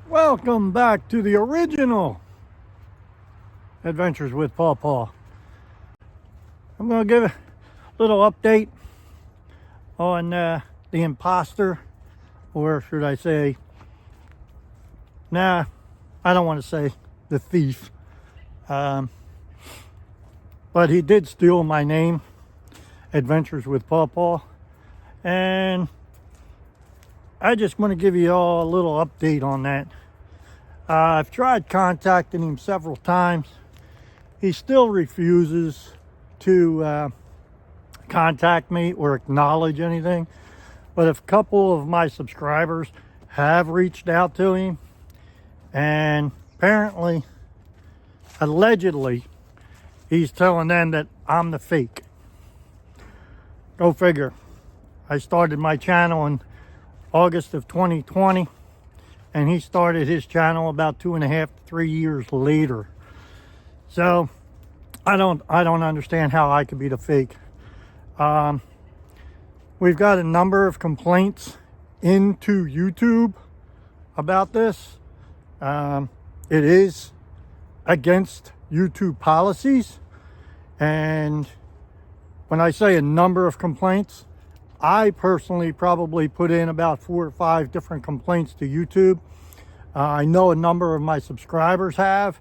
Welcome back to the original Adventures with Paw. I'm going to give a little update on the imposter, or should I say, I don't want to say the thief, but he did steal my name, Adventures with Paw, and I just want to give you all a little update on that. I've tried contacting him several times. He still refuses to contact me or acknowledge anything. But a couple of my subscribers have reached out to him, and apparently, allegedly, he's telling them that I'm the fake. Go figure. I started my channel in August of 2020, and he started his channel about 2.5 to 3 years later. So I don't understand how I could be the fake. We've got a number of complaints into YouTube about this. It is against YouTube policies, and when I say a number of complaints, I personally probably put in about 4 or 5 different complaints to YouTube. I know a number of my subscribers have,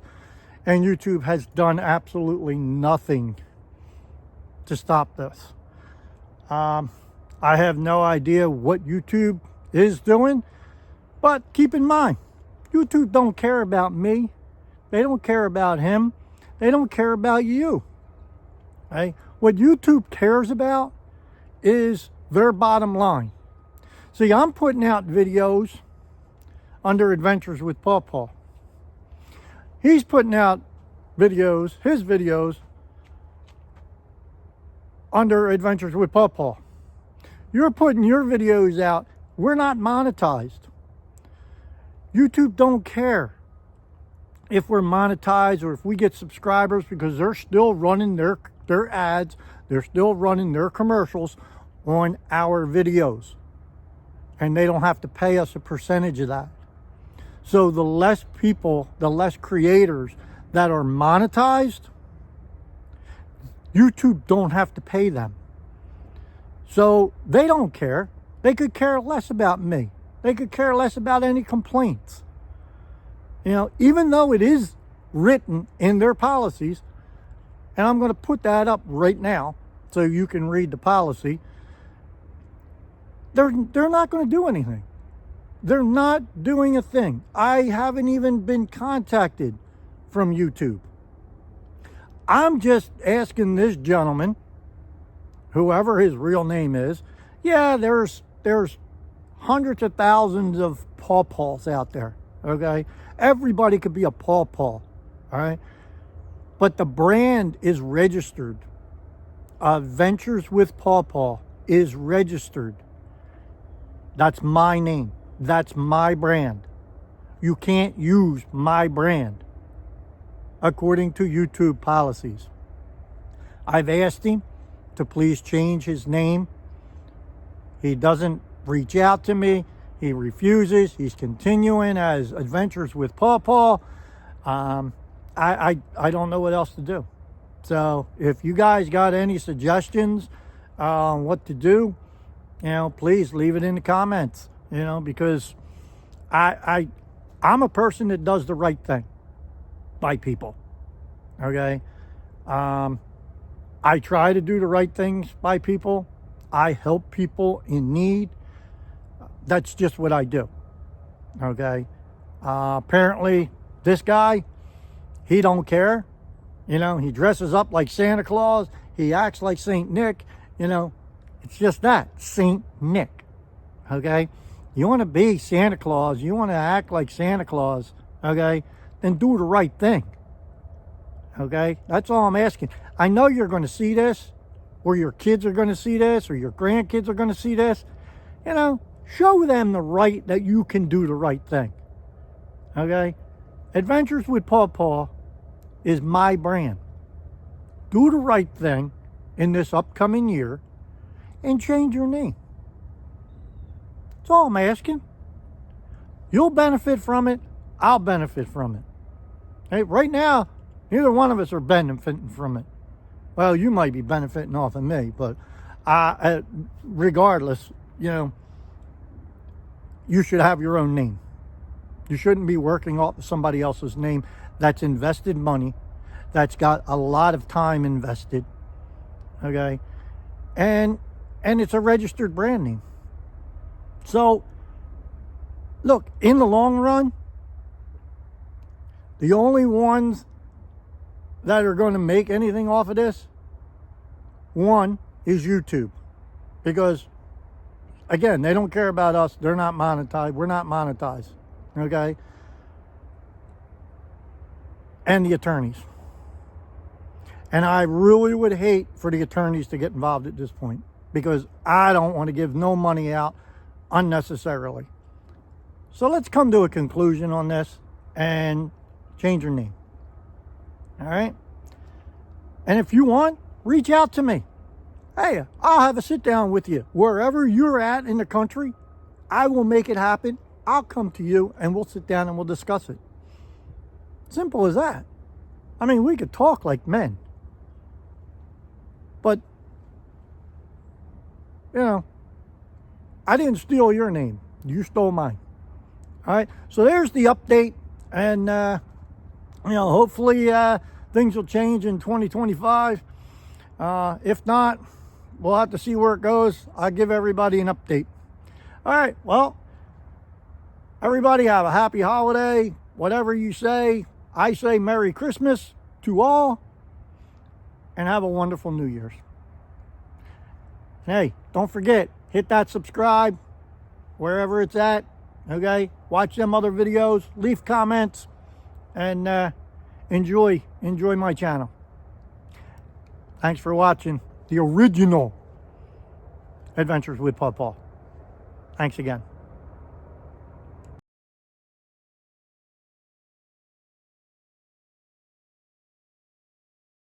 and YouTube has done absolutely nothing to stop this. I have no idea what YouTube is doing, but keep in mind, YouTube don't care about me. They don't care about him. They don't care about you. Okay? What YouTube cares about is their bottom line. See, I'm putting out videos under Adventures with Paw. He's putting out videos, his videos, under Adventures with Paw. You're putting your videos out. We're not monetized. YouTube don't care if we're monetized or if we get subscribers, because they're still running their ads, they're still running their commercials on our videos, and they don't have to pay us a percentage of that. So the less people, the less creators that are monetized, YouTube don't have to pay them. So they don't care. They could care less about me. They could care less about any complaints. You know, even though it is written in their policies, and I'm going to put that up right now so you can read the policy. They're not going to do anything. They're not doing a thing. I haven't even been contacted from YouTube. I'm just asking this gentleman, whoever his real name is, yeah, there's hundreds of thousands of Paws out there, okay? Everybody could be a Paw, all right? But the brand is registered. Adventures with Paw is registered. That's my name. That's my brand. You can't use my brand according to YouTube policies. I've asked him to please change his name. He doesn't reach out to me. He refuses. He's continuing as Adventures with Paw. I don't know what else to do. So if you guys got any suggestions on what to do, you know, please leave it in the comments, you know, because I'm a person that does the right thing by people, okay? I try to do the right things by people. I help people in need. That's just what I do, okay? Apparently, this guy, he don't care. You know, he dresses up like Santa Claus. He acts like Saint Nick, you know. It's just that, Saint Nick, okay? You want to be Santa Claus, you want to act like Santa Claus, okay? Then do the right thing, okay? That's all I'm asking. I know you're going to see this, or your kids are going to see this, or your grandkids are going to see this. You know, show them the right, that you can do the right thing, okay? Adventures with Paw is my brand. Do the right thing in this upcoming year and change your name. That's all I'm asking. You'll benefit from it. I'll benefit from it. Hey, right now, neither one of us are benefiting from it. Well, you might be benefiting off of me, but regardless, you know, you should have your own name. You shouldn't be working off of somebody else's name that's invested money, that's got a lot of time invested, okay? And it's a registered brand name. So, look, in the long run, the only ones that are going to make anything off of this, one, is YouTube. Because, again, they don't care about us. They're not monetized. We're not monetized. Okay? And the attorneys. And I really would hate for the attorneys to get involved at this point, because I don't want to give no money out unnecessarily. So let's come to a conclusion on this and change your name. All right? And if you want, reach out to me. Hey, I'll have a sit down with you. Wherever you're at in the country, I will make it happen. I'll come to you and we'll sit down and we'll discuss it. Simple as that. I mean, we could talk like men. But, you know, I didn't steal your name. You stole mine. All right? So there's the update. And, you know, hopefully things will change in 2025. If not, we'll have to see where it goes. I'll give everybody an update. All right, well, everybody have a happy holiday. Whatever you say, I say Merry Christmas to all, and have a wonderful New Year's. Hey, don't forget, hit that subscribe wherever it's at, okay? Watch them other videos, leave comments, and enjoy my channel. Thanks for watching the original Adventures with Paw. Thanks again.